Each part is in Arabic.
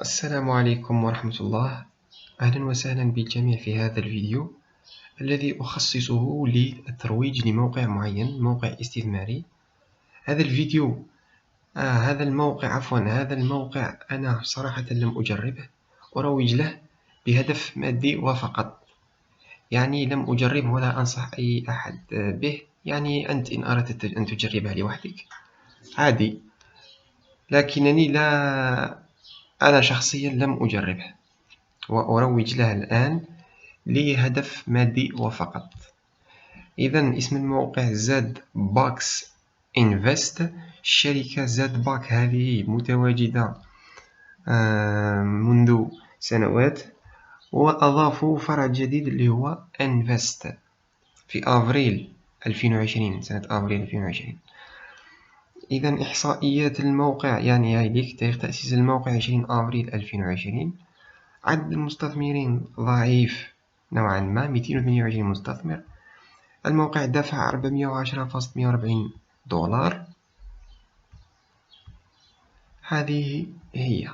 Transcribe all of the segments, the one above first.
السلام عليكم ورحمة الله. أهلا وسهلا بالجميع في هذا الفيديو الذي أخصصه للترويج لموقع معين، موقع استثماري. هذا الفيديو هذا الموقع أنا صراحة لم أجربه، أروج له بهدف مادي وفقط. يعني لم أجربه ولا أنصح أي أحد به. يعني أنت إن أردت أن تجربه لوحدك عادي، لكنني أنا شخصيا لم أجربه وأروج له الآن لهدف مادي وفقط. إذا اسم الموقع زاد باكس انفست. الشركة زاد باك هذه متواجدة منذ سنوات، وأضافوا فرع جديد اللي هو انفست في أفريل 2020، سنة أفريل 2020. إذا إحصائيات الموقع يعني هايليك: تاريخ تأسيس الموقع 20 أفريل 2020. عدد المستثمرين ضعيف نوعا ما، 228 مستثمر. الموقع دفع 410.140 دولار. هذه هي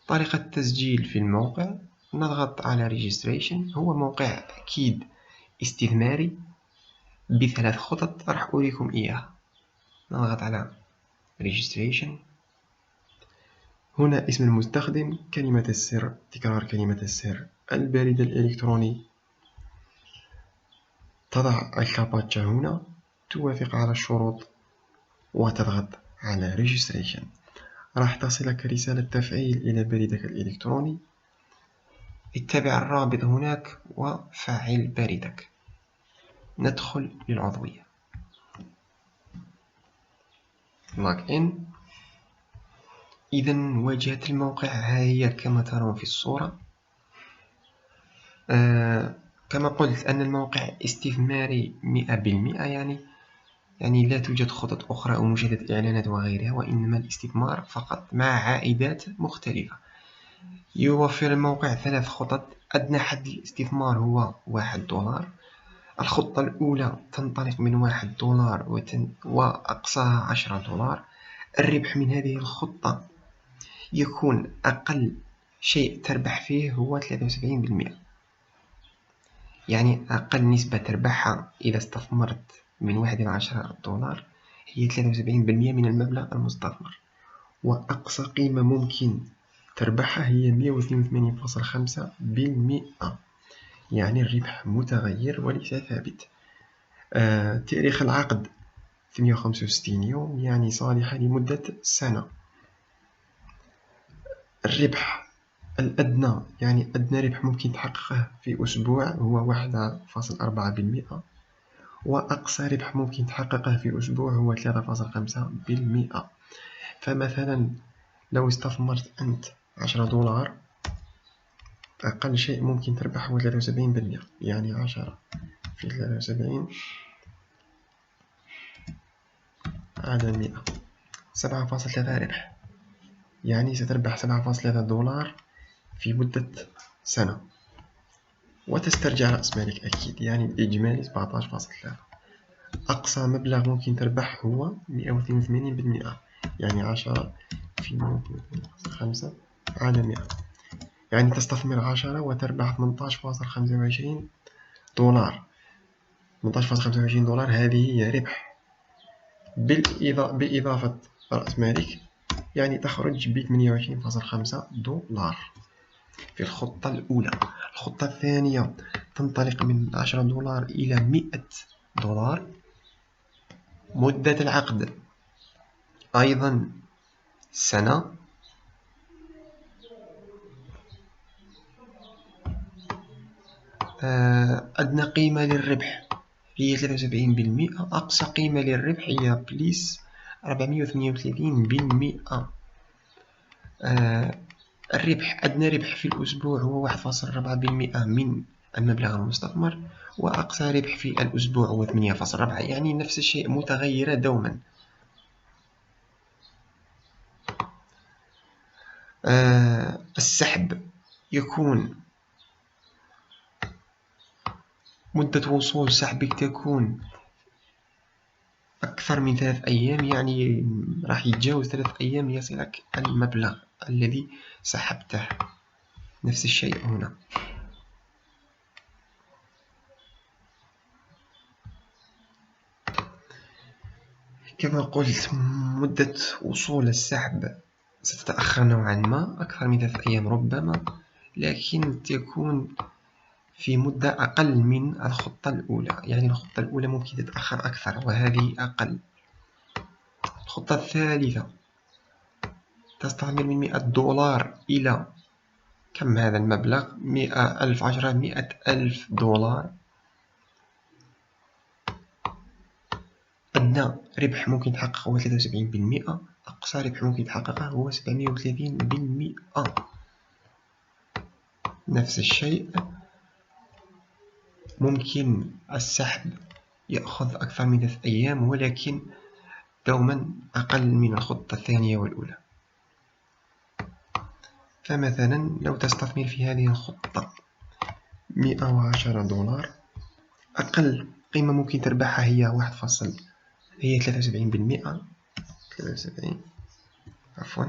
طريقة التسجيل في الموقع. نضغط على registration. هو موقع أكيد استثماري ب3 خطط راح أوريكم إياها. نضغط على registration. هنا اسم المستخدم، كلمة السر، تكرار كلمة السر، البريد الإلكتروني. تضع الكابتشا هنا، توافق على الشروط وتضغط على registration. راح تصلك رسالة تفعيل إلى بريدك الإلكتروني. اتبع الرابط هناك وفعل بريدك. ندخل للعضوية. log in. إذا واجهة الموقع ها هي كما ترون في الصورة. كما قلت أن الموقع استثماري 100%. يعني لا توجد خطط أخرى أو مشاهدة إعلانات وغيرها، وإنما الاستثمار فقط مع عائدات مختلفة. يوفر الموقع 3 خطط. أدنى حد الاستثمار هو $1. الخطة الأولى تنطلق من $1 وأقصاها $10. الربح من هذه الخطة يكون أقل شيء تربح فيه هو 73%. يعني أقل نسبة تربحها إذا استثمرت من 1 إلى $10 هي 73% من المبلغ المستثمر. وأقصى قيمة ممكن تربحها هي 182.5%. يعني الربح متغير وليس ثابت. تاريخ العقد 165 يوم، يعني صالحة لمدة سنة. الربح الأدنى، يعني أدنى ربح ممكن تحققه في أسبوع هو 1.4%، وأقصى ربح ممكن تحققه في أسبوع هو 3.5%. فمثلا لو استثمرت أنت $10، أقل شيء ممكن تربح هو 73%. يعني 10 في 73 على 100، 7.3 ربح. يعني ستربح $7.3 في مدة سنة، وتسترجع رأس مالك أكيد. يعني الإجمالي 17.3. أقصى مبلغ ممكن تربح هو 182%. يعني 10 في 5 على 100. يعني تستثمر 10 وتربح $18.25. $18.25 هذه هي ربح بإضافة رأس مالك، يعني تخرج $28.5 في الخطة الأولى. الخطة الثانية تنطلق من $10 إلى $100. مدة العقد أيضا سنة. أدنى قيمة للربح هي 73%. أقصى قيمة للربح هي بليس 432%. الربح، أدنى ربح في الأسبوع هو 1.4% من المبلغ المستثمر، وأقصى ربح في الأسبوع هو 8.4. يعني نفس الشيء، متغيرة دوما. السحب يكون مدة وصول سحبك تكون أكثر من 3 أيام، يعني راح يتجاوز 3 أيام ليصلك المبلغ الذي سحبته. نفس الشيء هنا. كما قلت، مدة وصول السحب ستتأخر نوعا ما، أكثر من 3 أيام ربما، لكن تكون في مدة أقل من الخطة الأولى. يعني الخطة الأولى ممكن تتأخر أكثر وهذه أقل. الخطة الثالثة تستعمل من $100 إلى كم هذا المبلغ؟ 100,000 $100,000. أدنى ربح ممكن تحققه هو 73%، أقصى ربح ممكن تحققه هو 730%. نفس الشيء، ممكن السحب يأخذ أكثر من 3 أيام، ولكن دوما أقل من الخطة الثانية والأولى. فمثلا لو تستثمر في هذه الخطة $110، أقل قيمة ممكن تربحها هي 73%. 73 عفوا،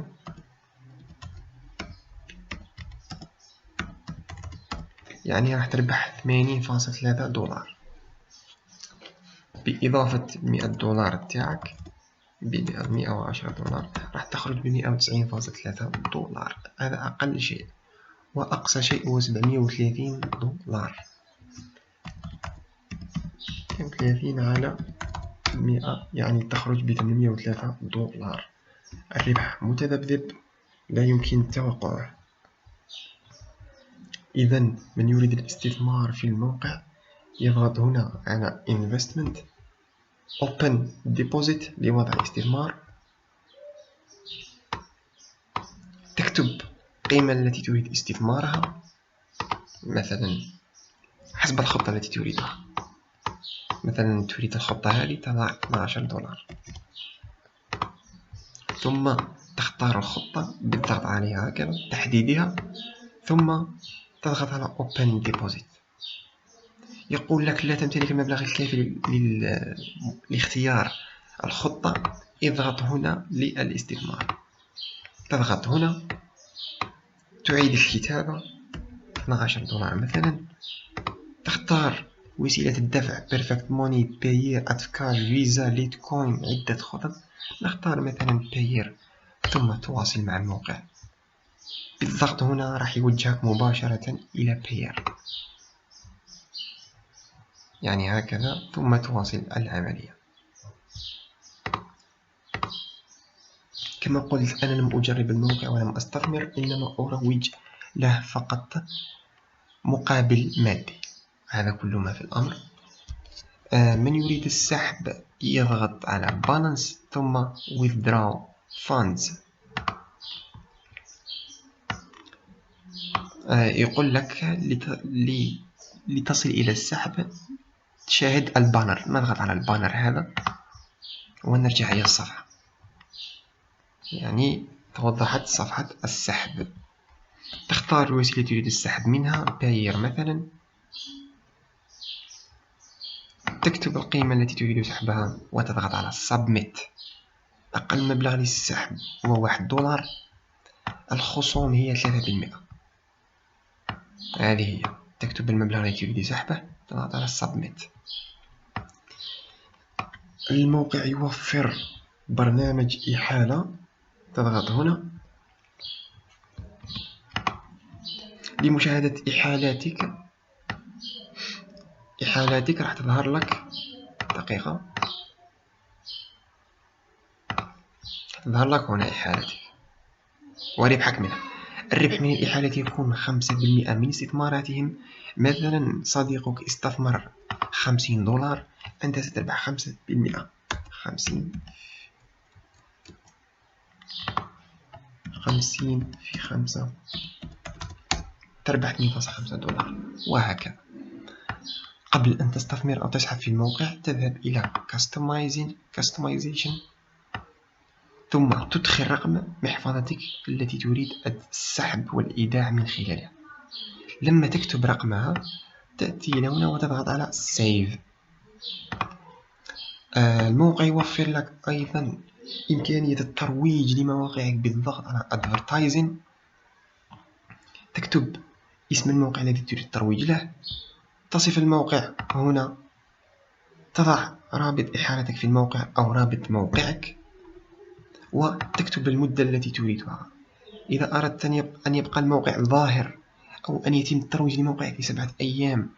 يعني راح تربح $80.3. بإضافة $100 تاعك $110 راح تخرج $190.3. هذا أقل شيء، وأقصى شيء هو $730. 30 على 100 يعني تخرج $803. الربح متذبذب لا يمكن توقعه. إذا من يريد الاستثمار في الموقع يضغط هنا على Investment، Open Deposit لوضع استثمار، تكتب القيمة التي تريد استثمارها، مثلا حسب الخطة التي تريدها. مثلا تريد الخطة هذه تضع $12، ثم تختار الخطة بالضغط عليها هكذا، تحديدها، ثم تضغط على Open Deposit. يقول لك لا تمتلك المبلغ الكافي لاختيار الخطة، اضغط هنا للاستثمار. تضغط هنا، تعيد الكتابة $12 مثلا، تختار وسيلة الدفع Perfect Money، Payeer، Atcash، Visa، Litecoin، عدة خطط. نختار مثلا Payeer، ثم تواصل مع الموقع. بالضغط هنا راح يوجهك مباشرة إلى Payeer، يعني هكذا، ثم تواصل العملية. كما قلت، أنا لم أجرب الموقع ولم أستثمر، إنما أروج له فقط مقابل مادي. هذا كل ما في الأمر. من يريد السحب يضغط على Balance ثم Withdraw Funds. يقول لك لتصل إلى السحب تشاهد البانر. نضغط على البانر هذا ونرجع إلى الصفحة، يعني توضحت صفحة السحب. تختار الوسيلة التي تريد السحب منها، باير مثلا، تكتب القيمة التي تريد سحبها وتضغط على Submit. أقل مبلغ للسحب هو $1، الخصوم هي 3%. هذه هي، تكتب المبلغ الذي تريد سحبه، تضغط على Submit. الموقع يوفر برنامج إحالة، تضغط هنا لمشاهدة إحالاتك راح تظهر لك دقيقة، تظهر لك هنا إحالتك وربحك منها. الربح من الإحالة يكون 5% من استثماراتهم. مثلا صديقك استثمر $50، أنت ستربح 5%. 50 في 5 تربح $2.5، وهكذا. قبل أن تستثمر أو تسحب في الموقع تذهب إلى Customization، ثم تدخل رقم محفظتك التي تريد السحب والإيداع من خلالها. لما تكتب رقمها تأتي هنا وتضغط على Save. الموقع يوفر لك أيضا إمكانية الترويج لمواقعك بالضغط على Advertising. تكتب اسم الموقع الذي تريد الترويج له، تصف الموقع هنا، تضع رابط إحالتك في الموقع أو رابط موقعك، وتكتب المدة التي تريدها. إذا أردت أن يبقى الموقع ظاهر أو أن يتم الترويج لموقعك ل7 أيام،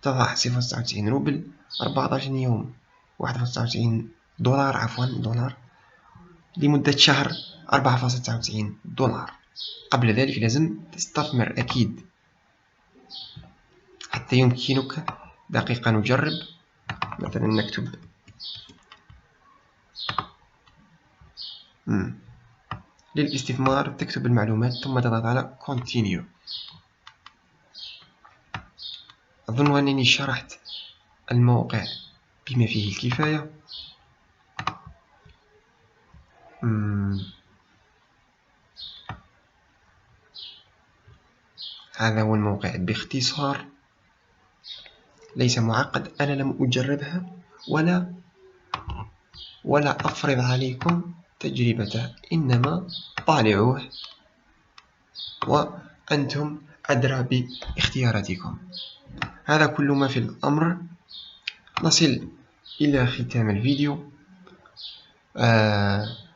تضع 0.99 روبل، 14 يوم 1.99 دولار، دولار، لمدة شهر 4.99 دولار. قبل ذلك لازم تستثمر أكيد. حتى يمكنك، دقيقة نجرب، مثلا نكتب للاستثمار، تكتب المعلومات ثم تضغط على Continue. أظن أنني شرحت الموقع بما فيه الكفاية. هذا هو الموقع باختصار، ليس معقد. أنا لم أجربها ولا أفرض عليكم تجربته، إنما طالعوه وأنتم أدرى باختياراتكم. هذا كل ما في الأمر. نصل إلى ختام الفيديو.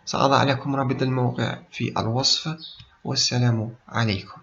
سأضع لكم رابط الموقع في الوصف، والسلام عليكم.